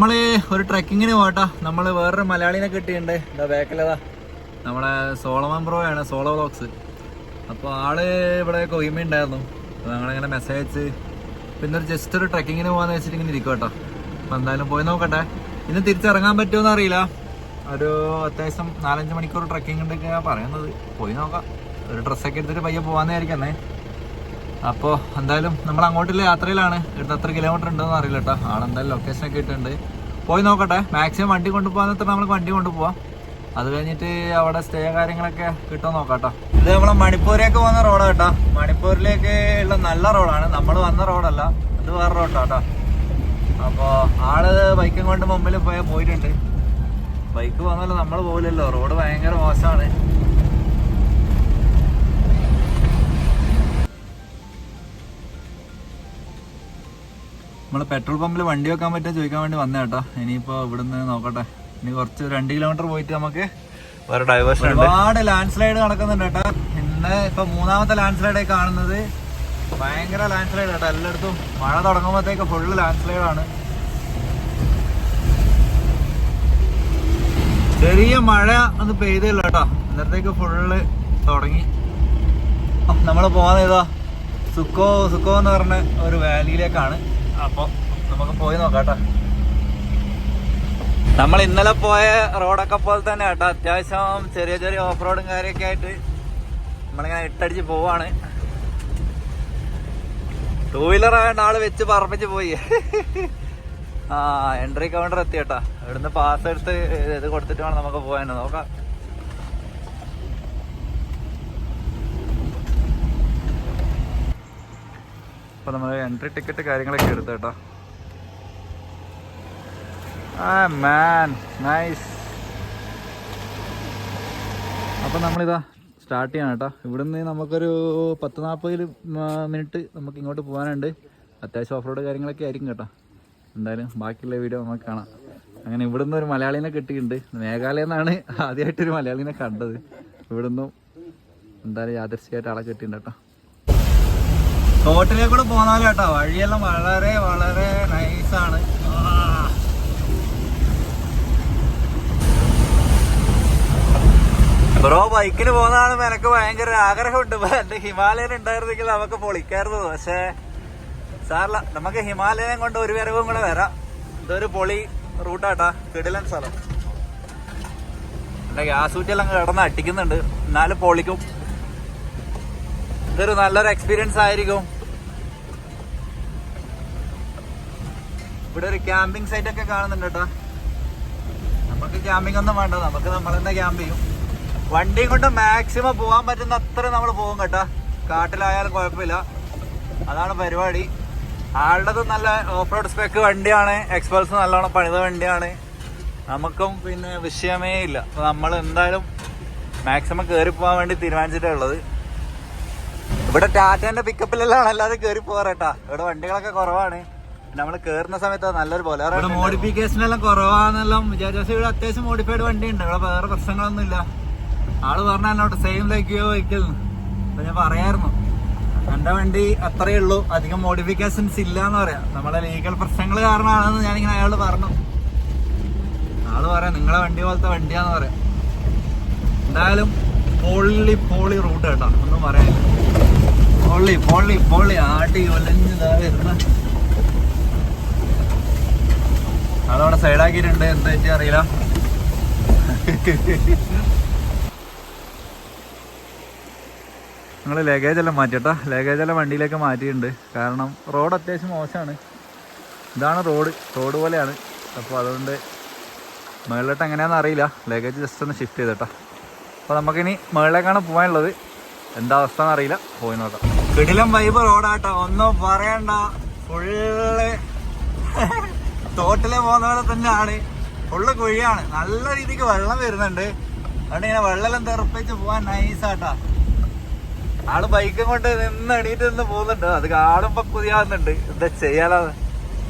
നമ്മള് ഒരു ട്രെക്കിങ്ങിന് പോകട്ടോ. നമ്മള് വേറൊരു മലയാളിനെ കിട്ടിയിട്ടുണ്ട്. ഇതാ ബാക്കിലതാ നമ്മളെ സോളമൻ ബ്രോ ആണ്, സോളോ വ്ളോഗ്സ്. അപ്പോൾ ആള് ഇവിടെ കൊയ്മ ഉണ്ടായിരുന്നു. അപ്പോൾ ഞങ്ങളിങ്ങനെ മെസ്സേജ് അയച്ച് പിന്നെ ഒരു ജസ്റ്റ് ഒരു ട്രെക്കിങ്ങിന് പോകാന്ന് വെച്ചിട്ട് ഇങ്ങനെ ഇരിക്കും കേട്ടോ. അപ്പോൾ എന്തായാലും പോയി നോക്കട്ടെ. ഇന്ന് തിരിച്ചിറങ്ങാൻ പറ്റുമോന്ന് അറിയില്ല. ഒരു അത്യാവശ്യം 4-5 മണിക്കൂർ ട്രെക്കിംഗ് ഉണ്ടൊക്കെയാണ് പറയുന്നത്. പോയി നോക്കാം. ഒരു ഡ്രസ്സൊക്കെ എടുത്തിട്ട് പയ്യെ പോകാമെന്നായിരിക്കുന്നേ. അപ്പോൾ എന്തായാലും നമ്മൾ അങ്ങോട്ടുള്ള യാത്രയിലാണ്. ഇവിടുത്തെ എത്ര കിലോമീറ്റർ ഉണ്ടെന്ന് അറിയില്ല കേട്ടോ. ആളെന്തായാലും ലൊക്കേഷനൊക്കെ ഇട്ടുണ്ട്. പോയി നോക്കട്ടെ. മാക്സിമം വണ്ടി കൊണ്ടുപോകാൻ നമുക്ക് വണ്ടി കൊണ്ടുപോകാം. അത് കഴിഞ്ഞിട്ട് അവിടെ സ്റ്റേ കാര്യങ്ങളൊക്കെ കിട്ടുമോ നോക്കാം കേട്ടോ. ഇത് നമ്മളെ മണിപ്പൂരിലേക്ക് പോകുന്ന റോഡാണ് കേട്ടോ. മണിപ്പൂരിലേക്ക് ഉള്ള നല്ല റോഡാണ്. നമ്മൾ വന്ന റോഡല്ല, ഇത് വേറെ റോഡാണ് കേട്ടോ. അപ്പോൾ ആള് ബൈക്കും കൊണ്ട് മുമ്പിൽ പോയിട്ടുണ്ട്. ബൈക്ക് പോകുന്നല്ലോ, നമ്മൾ പോകില്ലല്ലോ. റോഡ് ഭയങ്കര മോശമാണ്. നമ്മൾ പെട്രോൾ പമ്പിൽ വണ്ടി വെക്കാൻ പറ്റുമോ ചോദിക്കാൻ വേണ്ടി വന്നേ കേട്ടോ. ഇനിയിപ്പോൾ ഇവിടുന്ന് നോക്കട്ടെ. ഇനി കുറച്ച് 2 കിലോമീറ്റർ പോയിട്ട് നമുക്ക് വേറെ ഡൈവേഴ്ഷൻ. ഒരുപാട് ലാൻഡ് സ്ലൈഡ് നടക്കുന്നുണ്ട് കേട്ടോ. ഇന്ന് ഇപ്പൊ 3ാമത്തെ ലാൻഡ് സ്ലൈഡായി കാണുന്നത്. ഭയങ്കര ലാൻഡ് സ്ലൈഡ് കേട്ടോ. എല്ലായിടത്തും മഴ തുടങ്ങുമ്പോഴത്തേക്ക് ഫുള്ള് ലാൻഡ് സ്ലൈഡാണ്. ചെറിയ മഴ ഒന്ന് പെയ്തില്ല കേട്ടോ. ഇന്നത്തേക്ക് ഫുള്ള് തുടങ്ങി. നമ്മൾ പോകുന്നത് ഇതാ സുക്കോ എന്ന് പറഞ്ഞ ഒരു വാലിയിലേക്കാണ്. അപ്പോൾ നമുക്ക് പോയി നോക്കാം കേട്ടോ. നമ്മൾ ഇന്നലെ പോയ റോഡൊക്കെ പോലെ തന്നെ കേട്ടോ. അത്യാവശ്യം ചെറിയ ഓഫ് റോഡും കാര്യമൊക്കെ ആയിട്ട് നമ്മളിങ്ങനെ ഇട്ടടിച്ച് പോവാണ്. 2 വീലർ ആയതുകൊണ്ട് ആള് വെച്ച് പറപ്പിച്ച് പോയി. എൻട്രി കൗണ്ടർ എത്തി കേട്ടോ. ഇവിടുന്ന് പാസ് എടുത്ത് ഇത് കൊടുത്തിട്ട് വേണം നമുക്ക് പോകാൻ. നോക്കാം. അപ്പൊ നമ്മൾ എൻട്രി ടിക്കറ്റ് കാര്യങ്ങളൊക്കെ എടുത്തു കേട്ടോ. നൈസ്. അപ്പൊ നമ്മളിതാ സ്റ്റാർട്ട് ചെയ്യണം കേട്ടോ. ഇവിടുന്ന് നമുക്കൊരു 10-40 മിനിറ്റ് നമുക്ക് ഇങ്ങോട്ട് പോകാനുണ്ട്. അത്യാവശ്യം ഓഫ് റോഡ് കാര്യങ്ങളൊക്കെ ആയിരിക്കും കേട്ടോ. എന്തായാലും ബാക്കിയുള്ള വീഡിയോ നമുക്ക് കാണാം. അങ്ങനെ ഇവിടുന്ന് ഒരു മലയാളീനെ കിട്ടിയിട്ടുണ്ട്. മേഘാലയ എന്നാണ് ആദ്യമായിട്ടൊരു മലയാളീനെ കണ്ടത്. ഇവിടുന്ന് എന്തായാലും യാദൃശ്ചികമായിട്ട് ആളെ കിട്ടിയിട്ടുണ്ട് കേട്ടോ. തോട്ടിലേക്കൂടെ പോന്നാലും കേട്ടോ വഴിയെല്ലാം വളരെ വളരെ നൈസാണ്. ബ്രോ ബൈക്കിന് പോകുന്നതാണ്. എനിക്ക് ഭയങ്കര ആഗ്രഹമുണ്ട്. എന്റെ ഹിമാലയൻ ഉണ്ടായിരുന്നെങ്കിൽ നമുക്ക് പൊളിക്കായിരുന്നു. പക്ഷേ സാറില്ല, നമുക്ക് ഹിമാലയം കൊണ്ട് ഒരു വരവും കൂടെ വരാം. ഇതൊരു പൊളി റൂട്ടാട്ടാ. കിടിലൻ സ്ഥലം. എന്റെ ഗ്യാസ് കുറ്റിയെല്ലാം കിടന്ന് അടിക്കുന്നുണ്ട്. എന്നാലും പൊളിക്കും. ഇതൊരു നല്ലൊരു എക്സ്പീരിയൻസ് ആയിരിക്കും. ഇവിടെ ഒരു ക്യാമ്പിംഗ് സൈറ്റ് ഒക്കെ കാണുന്നുണ്ട് കേട്ടോ. നമുക്ക് ക്യാമ്പിംഗ് ഒന്നും വേണ്ട, നമുക്ക് നമ്മൾ തന്നെ ക്യാമ്പ് ചെയ്യും. വണ്ടിയും കൊണ്ട് മാക്സിമം പോകാൻ പറ്റുന്ന അത്ര നമ്മൾ പോകും കേട്ടോ. കാട്ടിലായാലും കുഴപ്പമില്ല. അതാണ് പരിപാടി. ആളുടേത് നല്ല ഓഫ് റോഡ് സ്പെക്ക് വണ്ടിയാണ്. എക്സ്പൾസ് നല്ലോണം പണിത വണ്ടിയാണ്. നമുക്കും പിന്നെ വിഷയമേ ഇല്ല. അപ്പൊ നമ്മൾ എന്തായാലും മാക്സിമം കയറി പോകാൻ വേണ്ടി തീരുമാനിച്ചിട്ടേ ഉള്ളത്. ഇവിടെ ടാറ്റേന്റെ പിക്കപ്പിലെല്ലാം അല്ലാതെ കയറി പോകാറേട്ടാ. ഇവിടെ വണ്ടികളൊക്കെ കുറവാണ്. നമ്മൾ കയറുന്ന സമയത്ത് നല്ലൊരു പോലെ മോഡിഫിക്കേഷൻ എല്ലാം കുറവാന്നെല്ലാം വിചാരിച്ചു. ഇവിടെ അത്യാവശ്യം മോഡിഫൈഡ് വണ്ടി ഉണ്ട്. ഇവിടെ വേറെ പ്രശ്നങ്ങളൊന്നും ഇല്ല. ആള് പറഞ്ഞോട്ട് സെയിം ലൈക്ക് വെഹിക്കിൾ. അപ്പൊ ഞാൻ പറയായിരുന്നു എന്റെ വണ്ടി അത്രയേ ഉള്ളൂ, അധികം മോഡിഫിക്കേഷൻസ് ഇല്ല എന്ന് പറയാം. നമ്മളെ ലീഗൽ പ്രശ്നങ്ങൾ കാരണമാണെന്ന് ഞാനിങ്ങനെ അയാള് പറഞ്ഞു. ആള് പറയാം നിങ്ങളെ വണ്ടി പോലത്തെ വണ്ടിയാന്ന് പറയാം. എന്തായാലും പൊളി റൂട്ട് കേട്ടോ. ഒന്നും പറയാനില്ല. പൊള്ളി ആട്ടി ഒലഞ്ഞതാ വരുന്ന. അതവിടെ സൈഡാക്കിയിട്ടുണ്ട്. എന്താ പറ്റി അറിയില്ല. ഞങ്ങൾ ലഗേജ് എല്ലാം മാറ്റിട്ടാ. ലഗേജ് എല്ലാം വണ്ടിയിലേക്ക് മാറ്റിയിട്ടുണ്ട്. കാരണം റോഡ് അത്യാവശ്യം മോശമാണ്. ഇതാണ് റോഡ് പോലെയാണ്. അപ്പോൾ അതുകൊണ്ട് മുകളിലോട്ട് എങ്ങനെയാണെന്ന് അറിയില്ല. ലഗേജ് ജസ്റ്റ് ഒന്ന് ഷിഫ്റ്റ് ചെയ്തിട്ടാ. അപ്പോൾ നമുക്കിനി മുകളിലേക്കാണ് പോകാനുള്ളത്. എന്താ അവസ്ഥ എന്നറിയില്ല. പോയി നോക്കാം. കിടിലം വൈബ് റോഡാട്ടോ. ഒന്നും പറയണ്ട. ഫുള്ള് തോട്ടിലെ പോകുന്ന പോലെ തന്നെയാണ്. ഫുള്ള് കുഴിയാണ്. നല്ല രീതിക്ക് വെള്ളം വരുന്നുണ്ട്. അതുകൊണ്ട് ഇങ്ങനെ വെള്ളം തെറിപ്പിച്ച് പോകാൻ നൈസാട്ടാ. ആള് ബൈക്കും കൊണ്ട് എണീറ്റ് നിന്ന് പോകുന്നുണ്ട്. അത് കാണുമ്പോ പുതിയാവുന്നുണ്ട്. എന്താ ചെയ്യാലോ,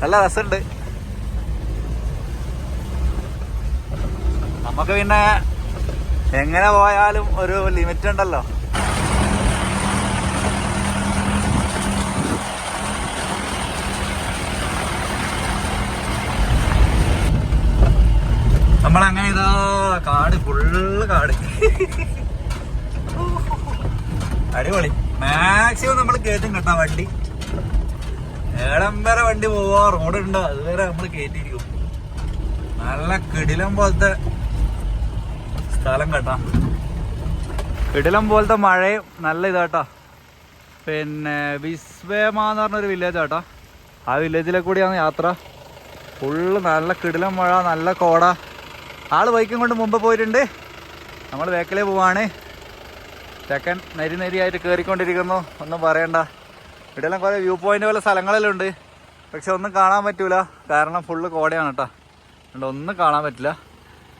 നല്ല രസമുണ്ട്. നമുക്ക് പിന്നെ എങ്ങനെ പോയാലും ഒരു ലിമിറ്റ് ഉണ്ടല്ലോ. നമ്മളങ്ങനെ ഇതാ കാട്, ഫുള്ള് കാട്. അടിപൊളി. മാക്സിമം നമ്മൾ കയറ്റും കേട്ടാ വണ്ടി. ഏടം വരെ വണ്ടി പോവാ, റോഡുണ്ടോ അതുവരെ നമ്മൾ കയറ്റിയിരിക്കും. നല്ല കിടിലം പോലത്തെ സ്ഥലം കേട്ടാ. കിടിലം പോലത്തെ മഴയും നല്ല ഇതാട്ടാ. പിന്നെ വിസ്വേമാന്ന് പറഞ്ഞൊരു വില്ലേജ് ആട്ടാ. ആ വില്ലേജിലെ കൂടിയാണ് യാത്ര. ഫുള്ള് നല്ല കിടിലം മഴ, നല്ല കോട. ആള് ബൈക്കും കൊണ്ട് മുമ്പ് പോയിട്ടുണ്ട്. നമ്മൾ ബാക്കിലേ പോവാണ്. ചെക്കൻ നരിയായിട്ട് കയറിക്കൊണ്ടിരിക്കുന്നു. ഒന്നും പറയണ്ട. ഇവിടെയെല്ലാം കുറേ വ്യൂ പോയിന്റ് പോലെ സ്ഥലങ്ങളെല്ലാം ഉണ്ട്. പക്ഷെ ഒന്നും കാണാൻ പറ്റൂല, കാരണം ഫുള്ള് കോടയാണ് കേട്ടോ. അതുകൊണ്ട് ഒന്നും കാണാൻ പറ്റില്ല.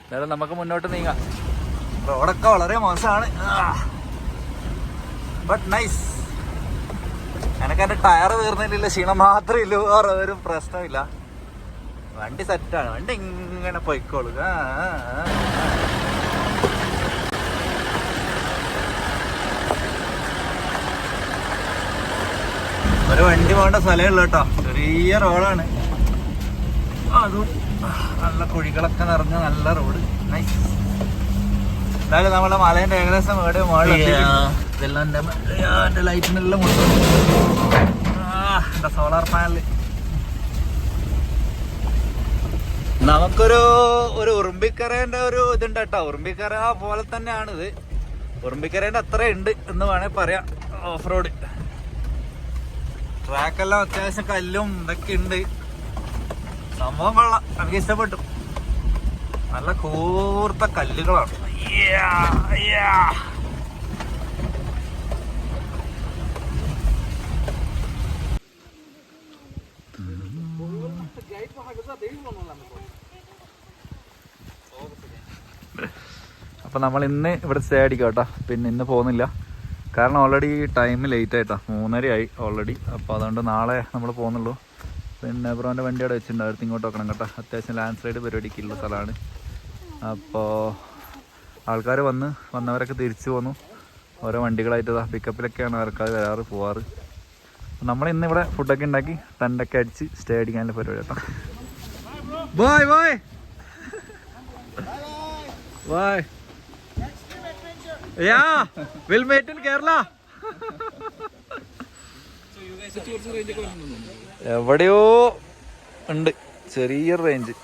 എന്തായാലും നമുക്ക് മുന്നോട്ട് നീങ്ങാം. റോഡൊക്കെ വളരെ മോശമാണ്, ബട്ട് നൈസ്. എനിക്ക് എൻ്റെ ടയർ തീർന്നിട്ടില്ല, ക്ഷീണം മാത്രമേ ഇല്ലൂ, വേറെ ഒരു പ്രശ്നമില്ല. വണ്ടി സെറ്റാണ്, വണ്ടി ഇങ്ങനെ പൊയ്ക്കോളൂ. ഒരു വണ്ടി പോകേണ്ട സ്ഥലമുള്ളൂ കേട്ടോ. ചെറിയ റോഡാണ്, അതും നല്ല കുഴികളൊക്കെ നിറഞ്ഞ നല്ല റോഡ്. നൈസ്. എന്തായാലും നമ്മളെ മലേന്റെ ഏകദേശം എവിടെ മുകളിൽ ഇതെല്ലാം എൻ്റെ ലൈറ്റിനെല്ലാം ഉണ്ട്. എൻ്റെ സോളാർ പാനല്. നമുക്കൊരു ഉറുമ്പിക്കരേന്റെ ഒരു ഇതുണ്ട് കേട്ടോ. ഉറുമ്പിക്കര പോലെ തന്നെയാണിത്. ഉറുമ്പിക്കരേന്റെ അത്ര ഉണ്ട് എന്ന് വേണേൽ പറയാം. ഓഫ് റോഡ് ട്രാക്കെല്ലാം അത്യാവശ്യം കല്ലും ഇതൊക്കെ ഉണ്ട്. സംഭവം കൊള്ളാം, എനിക്ക് ഇഷ്ടപ്പെട്ടു. നല്ല കൂർത്ത കല്ലുകളാണ്. അപ്പൊ നമ്മൾ ഇന്ന് ഇവിടെ സ്റ്റേ അടിക്കാം കേട്ടോ. പിന്നെ ഇന്ന് പോകുന്നില്ല, കാരണം ഓൾറെഡി ടൈം ലേറ്റ് ആയിട്ടാ, 3:30 ആയി ഓൾറെഡി. അപ്പോൾ അതുകൊണ്ട് നാളെ നമ്മൾ പോകുന്നുള്ളൂ. പിന്നെ ബ്രോൻ്റെ വണ്ടി അവിടെ വെച്ചിട്ടുണ്ട്, അടുത്ത് ഇങ്ങോട്ട് വെക്കണം കേട്ടോ. അത്യാവശ്യം ലാൻഡ് സ്ലൈഡ് പരിപാടിക്കുള്ള സ്ഥലമാണ്. അപ്പോൾ ആൾക്കാർ വന്നവരൊക്കെ തിരിച്ചു പോന്നു. ഓരോ വണ്ടികളായിട്ട് പിക്കപ്പിലൊക്കെയാണ് ആൾക്കാർ വരാറ് പോവാറ്. നമ്മൾ ഇന്ന് ഇവിടെ ഫുഡൊക്കെ ഉണ്ടാക്കി ടെൻ്റൊക്കെ അടിച്ച് സ്റ്റേ അടിക്കാനുള്ള പരിപാടി കേട്ടോ. Bye bye bye. Yeah, we'll meet in Kerala. എവിടെയോ ഉണ്ട് ചെറിയൊരു റേഞ്ച്.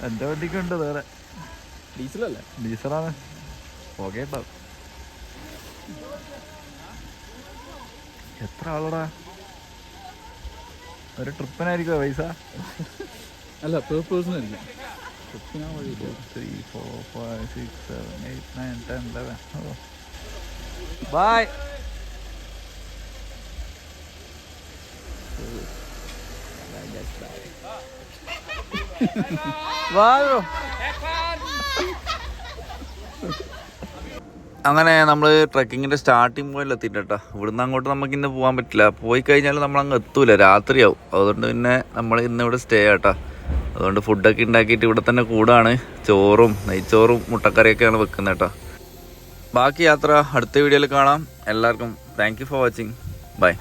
എന്റെ വണ്ടിക്ക് ഉണ്ട് വേറെ. ഡീസലല്ലേ? ഡീസലാണ്. പോകേട്ടാ. എത്ര ആളടാ? ഒരു ട്രിപ്പിനായിരിക്കുമോ പൈസ? അല്ല, പെർ പേഴ്സൺ ആയിരിക്കും. 3, 4, 5, 6, 7, 8, 9, 10, 11. Oh. Bye. Bye. അങ്ങനെ നമ്മൾ ട്രക്കിങ്ങിൻ്റെ സ്റ്റാർട്ടിങ് പോയിന്റ് എത്തിയിട്ട് കേട്ടോ. ഇവിടുന്ന് അങ്ങോട്ട് നമുക്ക് ഇന്ന് പോകാൻ പറ്റില്ല. പോയി കഴിഞ്ഞാൽ നമ്മൾ അങ്ങ് എത്തൂല, രാത്രിയാവും. അതുകൊണ്ട് പിന്നെ നമ്മൾ ഇന്ന് ഇവിടെ സ്റ്റേ ആട്ടോ. അതുകൊണ്ട് ഫുഡൊക്കെ ഉണ്ടാക്കിയിട്ട് ഇവിടെ തന്നെ കൂടാണ്. ചോറും നെയ്ച്ചോറും മുട്ടക്കറിയൊക്കെയാണ് വെക്കുന്നത് കേട്ടോ. ബാക്കി യാത്ര അടുത്ത വീഡിയോയിൽ കാണാം. എല്ലാവർക്കും thank you for watching. By.